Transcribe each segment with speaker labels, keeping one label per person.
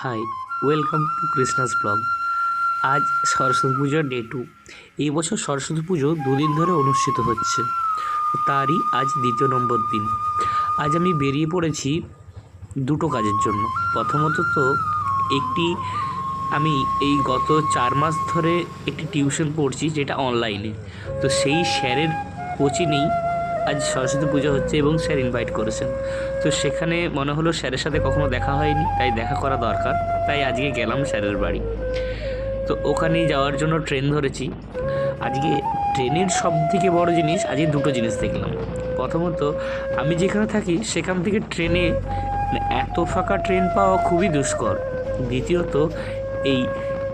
Speaker 1: High, welcome to Krishna's blog. আজ সরস্বতী পুজোর day 2। এই বছর সরস্বতী পুজো দুদিন ধরে অনুষ্ঠিত হচ্ছে, তারই আজ দ্বিতীয় নম্বর দিন। আজ আমি বেরিয়ে পড়েছি দুটো কাজের জন্য। প্রথমত তো আমি এই গত 4 মাস ধরে একটি টিউশন পড়ছি, যেটা অনলাইনে। তো সেই স্যারের কোচিংয়েই আজ সরস্বতী পুজো হচ্ছে এবং স্যার ইনভাইট করেছেন। তো সেখানে মনে হলো স্যারের সাথে কখনো দেখা হয়নি, তাই দেখা করা দরকার। তাই আজকে গেলাম স্যারের বাড়ি। তো ওখানেই যাওয়ার জন্য ট্রেন ধরেছি। আজকে ট্রেনের সবথেকে বড় জিনিস, আজকে দুটো জিনিস দেখলাম। প্রথমত, আমি যেখানে থাকি সেখান থেকে ট্রেনে এত ফাঁকা ট্রেন পাওয়া খুবই দুষ্কর। দ্বিতীয়ত, এই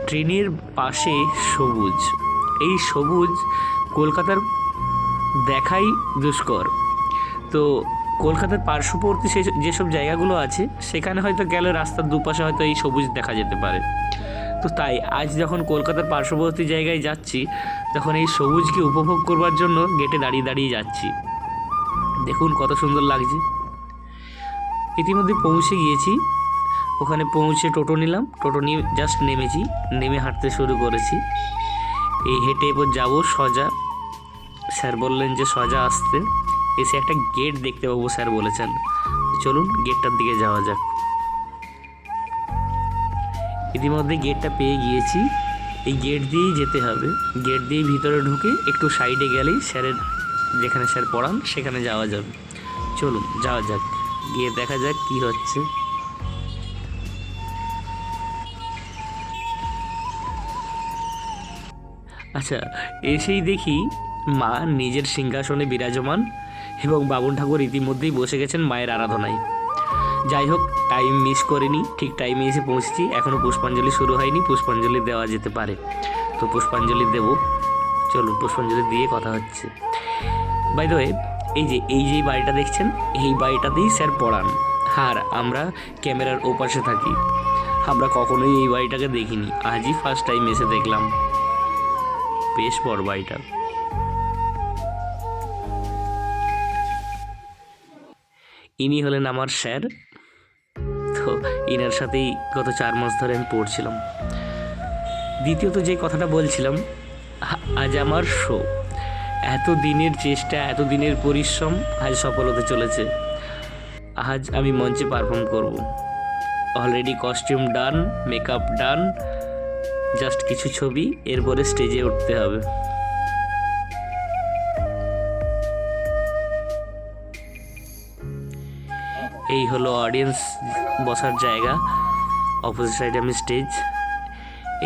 Speaker 1: ট্রেনের পাশে সবুজ, এই সবুজ কলকাতার দেখাই দুষ্কর। তো কলকাতার পার্শ্ববর্তী যেসব জায়গাগুলো আছে সেখানে হয়তো গেলে রাস্তার দুপাশে হয়তো এই সবুজ দেখা যেতে পারে। তো তাই আজ যখন কলকাতার পার্শ্ববর্তী জায়গায় যাচ্ছি, তখন এই সবুজকে উপভোগ করবার জন্য গেটে দাঁড়িয়ে দাঁড়িয়ে যাচ্ছি। দেখুন কত সুন্দর লাগছে। ইতিমধ্যে পৌঁছে গিয়েছি। ওখানে পৌঁছে টোটো নিলাম, টোটো নিয়ে জাস্ট নেমে হাঁটতে শুরু করেছি। এই হেঁটে এবার যাবো সোজা। স্যার বললেন যে সোজা আসতে, এসে একটা গেট দেখতে পাবো স্যার বলেছেন। চলুন গেটটার দিকে যাওয়া যাক। ইতিমধ্যে গেটটা পেয়ে গিয়েছি। এই গেট দিয়েই যেতে হবে। গেট দিয়ে ভিতরে ঢুকে একটু সাইডে গেলেই যেখানে স্যার পড়ান সেখানে যাওয়া যাবে। চলুন যাওয়া যাক, গিয়ে দেখা যাক কি হচ্ছে। আচ্ছা, এসেই দেখি মা নিজের সিংহাসনে বিরাজমান এবং বাবুন ঠাকুর ইতিমধ্যেই বসে গেছেন মায়ের আরাধনায়। যাই হোক, টাইম মিস করিনি, ঠিক টাইমে এসে পৌঁছেছি। এখনও পুষ্পাঞ্জলি শুরু হয়নি, পুষ্পাঞ্জলি দেওয়া যেতে পারে, তো পুষ্পাঞ্জলি দেব। চলুন পুষ্পাঞ্জলি দিয়ে কথা হচ্ছে। বাই দ্য ওয়ে, এই যে বাড়িটা দেখছেন, এই বাড়িটাতেই স্যার পড়ান। আর আমরা ক্যামেরার ওপাশে থাকি। আমরা কখনোই এই বাড়িটাকে দেখিনি, আজই ফার্স্ট টাইম এসে দেখলাম। বেশ বড় বাড়িটা। ইনি হলেন আমার স্যার। তো ইনার সাথেই গত 4 মাস ধরে আমি পড়ছিলাম। দ্বিতীয়ত যে কথাটা বলছিলাম, আজ আমার শো। এত দিনের চেষ্টা, এত দিনের পরিশ্রম আজ সফল হতে চলেছে। আজ আমি মঞ্চে পারফর্ম করব। অলরেডি কস্টিউম ডান, মেকআপ ডান, জাস্ট কিছু ছবি, এরপরে স্টেজে উঠতে হবে। এই হলো অডিয়েন্স বসার জায়গা, অপোজিট সাইডে আমি স্টেজ।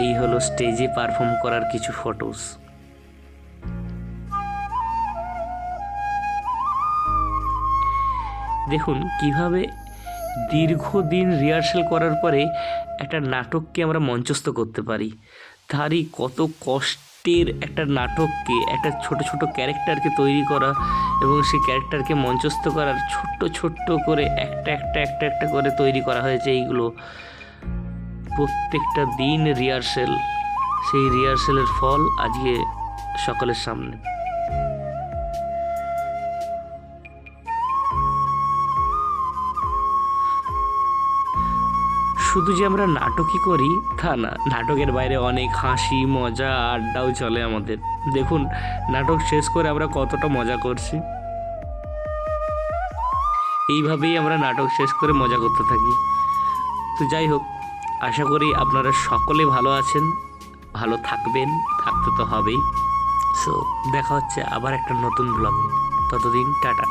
Speaker 1: এই হলো স্টেজে পারফর্ম করার কিছু ফটোস। দেখুন কিভাবে দীর্ঘদিন রিহার্সাল করার পরে একটা নাটককে আমরা মঞ্চস্থ করতে পারি। তারই কত কষ্টের একটা নাটককে, একটা ছোট ছোট ক্যারেক্টারকে তৈরি করা এবং সেই ক্যারেক্টারকে মঞ্চস্থ করার ছোট্ট করে একটা করে তৈরি করা হয়েছে। এইগুলো প্রত্যেকটা দিন রিহার্সাল, সেই রিহার্সালের ফল আজকে সকলের সামনে। শুধু যে আমরা নাটকই করি তা না, নাটকের বাইরে অনেক হাসি মজা আড্ডাও চলে আমাদের। দেখুন নাটক শেষ করে আমরা কতটা মজা করছি। এইভাবেই আমরা নাটক শেষ করে মজা করতে থাকি। তো যাই হোক, আশা করি আপনারা সকলে ভালো আছেন, ভালো থাকবেন, থাকতে তো হবেই। সো দেখা হচ্ছে আবার একটা নতুন ব্লগ। ততদিন টাটা।